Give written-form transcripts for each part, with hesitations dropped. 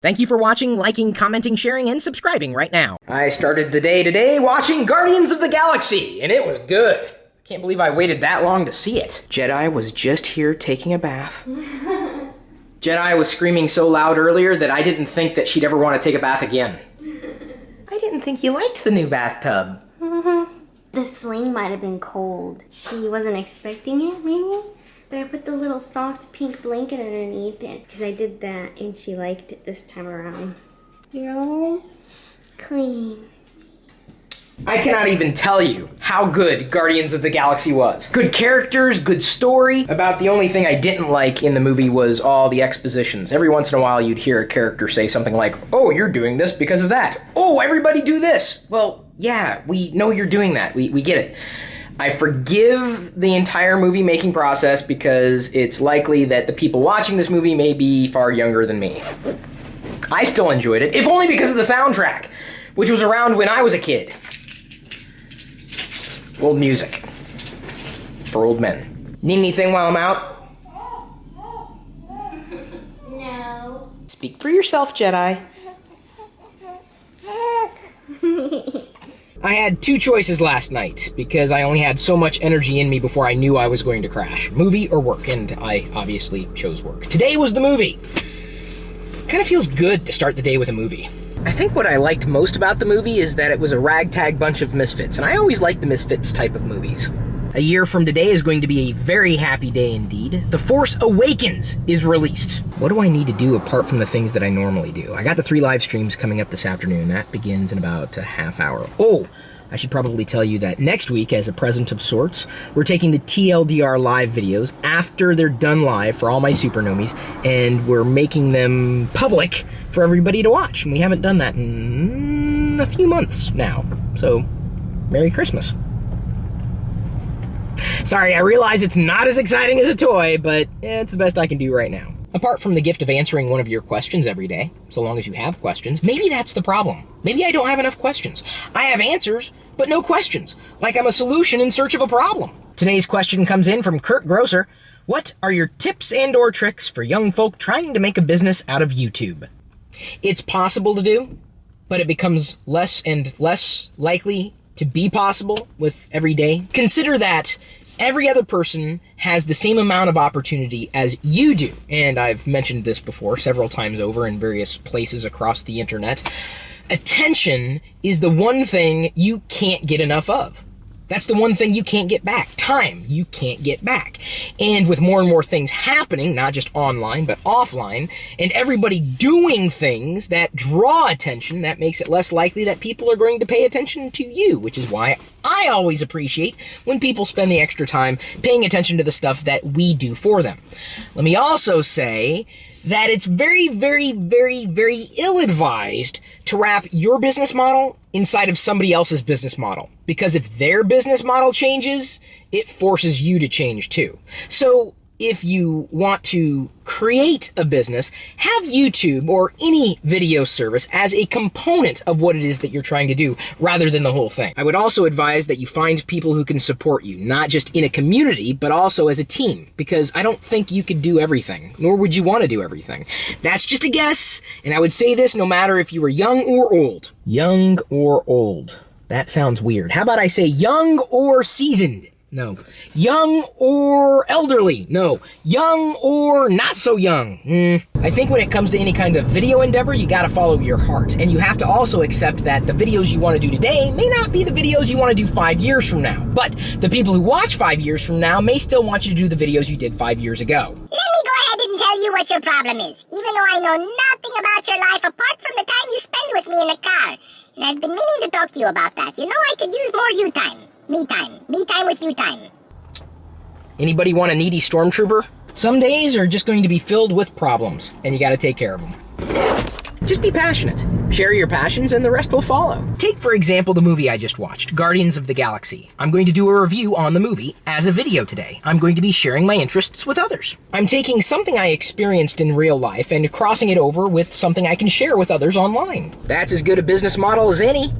Thank you for watching, liking, commenting, sharing, and subscribing right now. I started the day today watching Guardians of the Galaxy, and it was good. Can't believe I waited that long to see it. Jedi was just here taking a bath. Jedi was screaming so loud earlier that I didn't think that she'd ever want to take a bath again. I didn't think you liked the new bathtub. The sling might have been cold. She wasn't expecting it, maybe? But I put the little soft pink blanket underneath it because I did that and she liked it this time around. You're all clean. I cannot even tell you how good Guardians of the Galaxy was. Good characters, good story. About the only thing I didn't like in the movie was all the expositions. Every once in a while you'd hear a character say something like, "Oh, you're doing this because of that. Oh, everybody do this." Well, yeah, we know you're doing that. We get it. I forgive the entire movie making process because it's likely that the people watching this movie may be far younger than me. I still enjoyed it, if only because of the soundtrack, which was around when I was a kid. Old music. For old men. Need anything while I'm out? No. Speak for yourself, Jedi. I had two choices last night because I only had so much energy in me before I knew I was going to crash. Movie or work, and I obviously chose work. Today was the movie. Kind of feels good to start the day with a movie. I think what I liked most about the movie is that it was a ragtag bunch of misfits, and I always like the misfits type of movies. A year from today is going to be a very happy day indeed. The Force Awakens is released. What do I need to do apart from the things that I normally do? I got the 3 live streams coming up this afternoon. That begins in about a half hour. Oh, I should probably tell you that next week, as a present of sorts, we're taking the TLDR live videos after they're done live for all my supernomies, and we're making them public for everybody to watch. And we haven't done that in a few months now. So, Merry Christmas. Sorry, I realize it's not as exciting as a toy, but it's the best I can do right now. Apart from the gift of answering one of your questions every day, so long as you have questions, maybe that's the problem. Maybe I don't have enough questions. I have answers, but no questions. Like I'm a solution in search of a problem. Today's question comes in from Kurt Grosser. What are your tips and/or tricks for young folk trying to make a business out of YouTube? It's possible to do, but it becomes less and less likely to be possible with every day. Consider that every other person has the same amount of opportunity as you do. And I've mentioned this before several times over in various places across the internet. Attention is the one thing you can't get enough of. That's the one thing you can't get back. Time, you can't get back. And with more and more things happening, not just online, but offline, and everybody doing things that draw attention, that makes it less likely that people are going to pay attention to you, which is why I always appreciate when people spend the extra time paying attention to the stuff that we do for them. Let me also say that it's very, very, very, very ill-advised to wrap your business model inside of somebody else's business model. Because if their business model changes, it forces you to change too. So if you want to create a business, have YouTube or any video service as a component of what it is that you're trying to do, rather than the whole thing. I would also advise that you find people who can support you, not just in a community, but also as a team, because I don't think you could do everything, nor would you want to do everything. That's just a guess, and I would say this no matter if you were young or old. Young or old. That sounds weird. How about I say young or seasoned? No. Young or elderly? No. Young or not so young? I think when it comes to any kind of video endeavor, you gotta follow your heart. And you have to also accept that the videos you want to do today may not be the videos you want to do 5 years from now. But the people who watch 5 years from now may still want you to do the videos you did 5 years ago. Let me go ahead and tell you what your problem is, even though I know nothing about your life apart from the time you spend with me in the car. And I've been meaning to talk to you about that. You know, I could use more you time. Me time. Me time with you time. Anybody want a needy stormtrooper? Some days are just going to be filled with problems, and you gotta take care of them. Just be passionate. Share your passions and the rest will follow. Take, for example, the movie I just watched, Guardians of the Galaxy. I'm going to do a review on the movie as a video today. I'm going to be sharing my interests with others. I'm taking something I experienced in real life and crossing it over with something I can share with others online. That's as good a business model as any.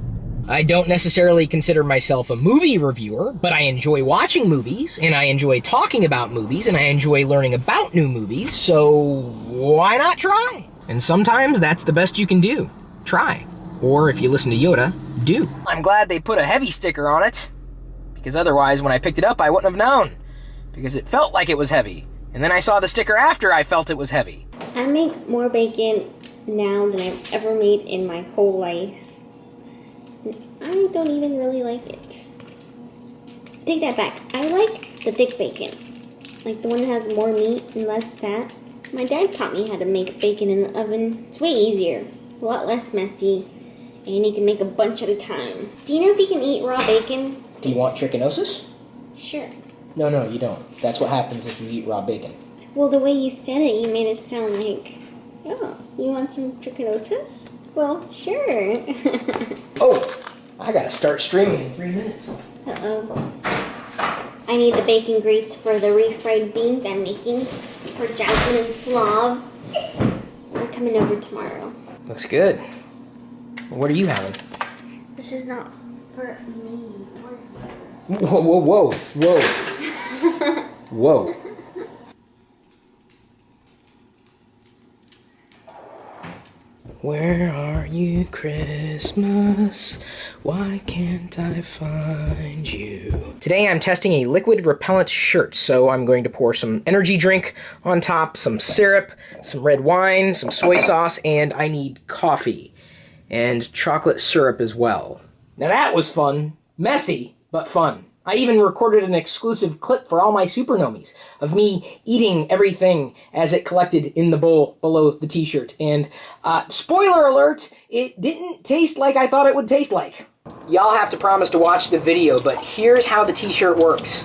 I don't necessarily consider myself a movie reviewer, but I enjoy watching movies, and I enjoy talking about movies, and I enjoy learning about new movies, so why not try? And sometimes that's the best you can do. Try. Or if you listen to Yoda, do. I'm glad they put a heavy sticker on it, because otherwise when I picked it up I wouldn't have known, because it felt like it was heavy. And then I saw the sticker after I felt it was heavy. I make more bacon now than I've ever made in my whole life. I don't even really like it. Take that back. I like the thick bacon. Like the one that has more meat and less fat. My dad taught me how to make bacon in the oven. It's way easier, a lot less messy, and you can make a bunch at a time. Do you know if you can eat raw bacon? Do you want trichinosis? Sure. No, you don't. That's what happens if you eat raw bacon. Well, the way you said it, you made it sound like, oh, you want some trichinosis? Well, sure. Oh, I gotta start streaming in 3 minutes. Uh-oh. I need the bacon grease for the refried beans I'm making for Jasmine and Slav. They're coming over tomorrow. Looks good. What are you having? This is not for me. Whoa. Whoa. Where are you, Christmas? Why can't I find you? Today I'm testing a liquid repellent shirt, so I'm going to pour some energy drink on top, some syrup, some red wine, some soy sauce, and I need coffee. And chocolate syrup as well. Now that was fun. Messy, but fun. I even recorded an exclusive clip for all my supernomies of me eating everything as it collected in the bowl below the t-shirt. And, spoiler alert, it didn't taste like I thought it would taste like. Y'all have to promise to watch the video, but here's how the t-shirt works.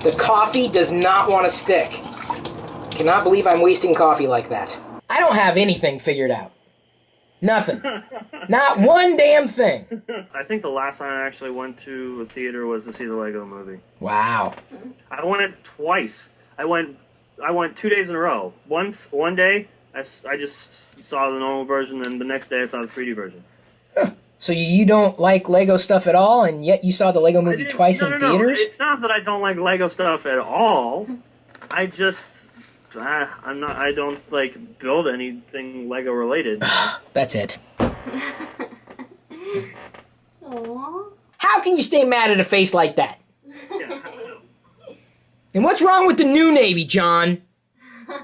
The coffee does not want to stick. Cannot believe I'm wasting coffee like that. I don't have anything figured out. Nothing. Not one damn thing. I think the last time I actually went to a theater was to see the Lego movie. Wow. I went twice. I went 2 days in a row. One day, I just saw the normal version, and the next day I saw the 3D version. So you don't like Lego stuff at all, and yet you saw the Lego movie twice in theaters? It's not that I don't like Lego stuff at all. I just... I don't, like, build anything Lego related. That's it. Aww. How can you stay mad at a face like that? Yeah. And what's wrong with the new Navy, John?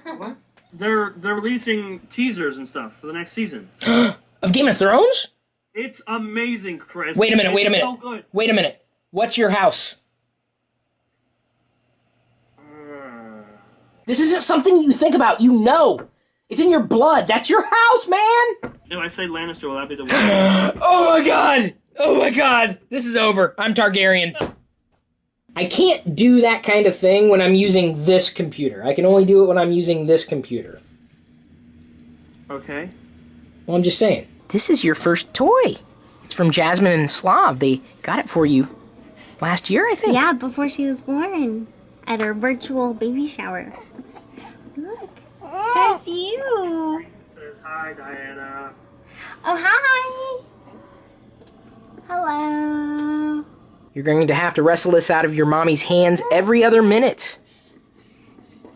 What? They're releasing teasers and stuff for the next season. Of Game of Thrones? It's amazing, Chris. Wait a minute. So good. Wait a minute. What's your house? This isn't something you think about, you know. It's in your blood. That's your house, man! If I say Lannister, will that be the one? Oh my god! Oh my god! This is over. I'm Targaryen. I can't do that kind of thing when I'm using this computer. I can only do it when I'm using this computer. Okay. Well, I'm just saying. This is your first toy. It's from Jasmine and Slav. They got it for you last year, I think. Yeah, before she was born. At our virtual baby shower. Look, that's you. Says hi, Diana. Oh, hi. Hello. You're going to have to wrestle this out of your mommy's hands every other minute.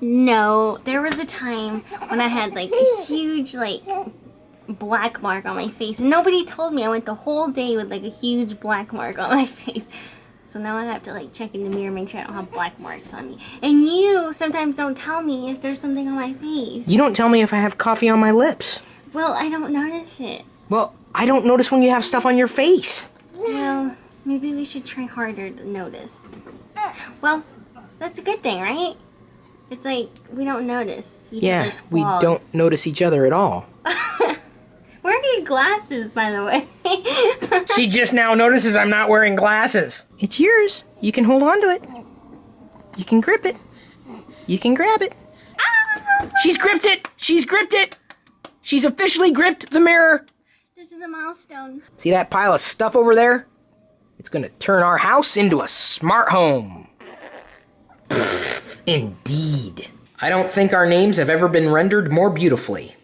No, there was a time when I had like a huge black mark on my face. And nobody told me. I went the whole day with like a huge black mark on my face. So now I have to check in the mirror, make sure I don't have black marks on me. And you sometimes don't tell me if there's something on my face. You don't tell me if I have coffee on my lips. Well, I don't notice it. Well, I don't notice when you have stuff on your face. Well, maybe we should try harder to notice. Well, that's a good thing, right? It's like we don't notice each other's flaws. We don't notice each other at all. Where are your glasses, by the way? She just now notices I'm not wearing glasses. It's yours. You can hold on to it. You can grip it. You can grab it. She's gripped it. She's gripped it. She's officially gripped the mirror. This is a milestone. See that pile of stuff over there? It's going to turn our house into a smart home. Indeed. I don't think our names have ever been rendered more beautifully.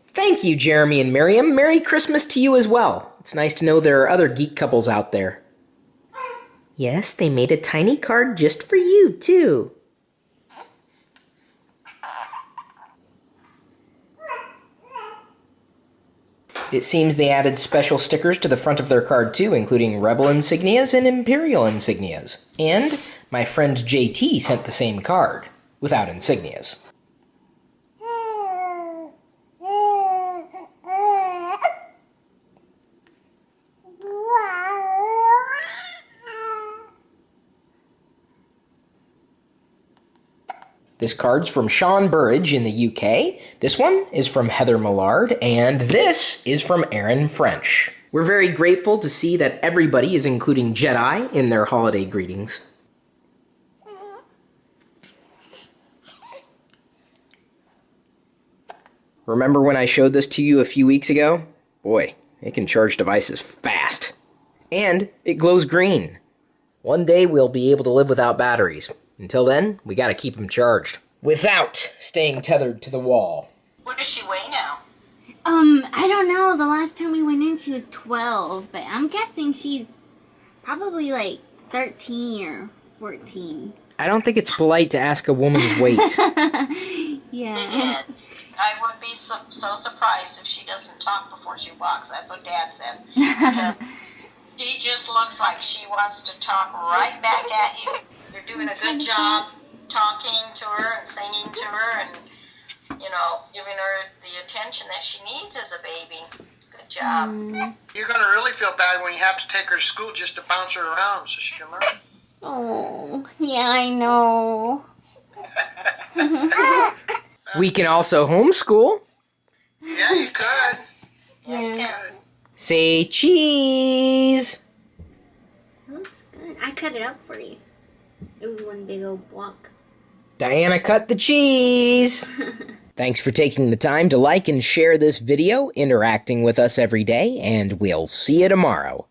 Thank you, Jeremy and Miriam. Merry Christmas to you as well. It's nice to know there are other geek couples out there. Yes, they made a tiny card just for you, too. It seems they added special stickers to the front of their card too, including Rebel insignias and Imperial insignias. And my friend JT sent the same card, without insignias. This card's from Sean Burridge in the UK, this one is from Heather Millard, and this is from Aaron French. We're very grateful to see that everybody is including Jedi in their holiday greetings. Remember when I showed this to you a few weeks ago? Boy, it can charge devices fast. And it glows green. One day we'll be able to live without batteries. Until then, we gotta keep them charged. Without staying tethered to the wall. What does she weigh now? I don't know. The last time we went in, she was 12, but I'm guessing she's probably like 13 or 14. I don't think it's polite to ask a woman's weight. Yeah. I would be so surprised if she doesn't talk before she walks. That's what Dad says. Because she just looks like she wants to talk right back at you. You're doing a good job talking to her and singing to her and, you know, giving her the attention that she needs as a baby. Good job. You're going to really feel bad when you have to take her to school just to bounce her around so she can learn. Oh, yeah, I know. We can also homeschool. Yeah, you could. Yeah, you Yeah. can. Say cheese. It looks good. I cut it up for you. It was one big old block. Diana cut the cheese. Thanks for taking the time to like and share this video, interacting with us every day, and we'll see you tomorrow.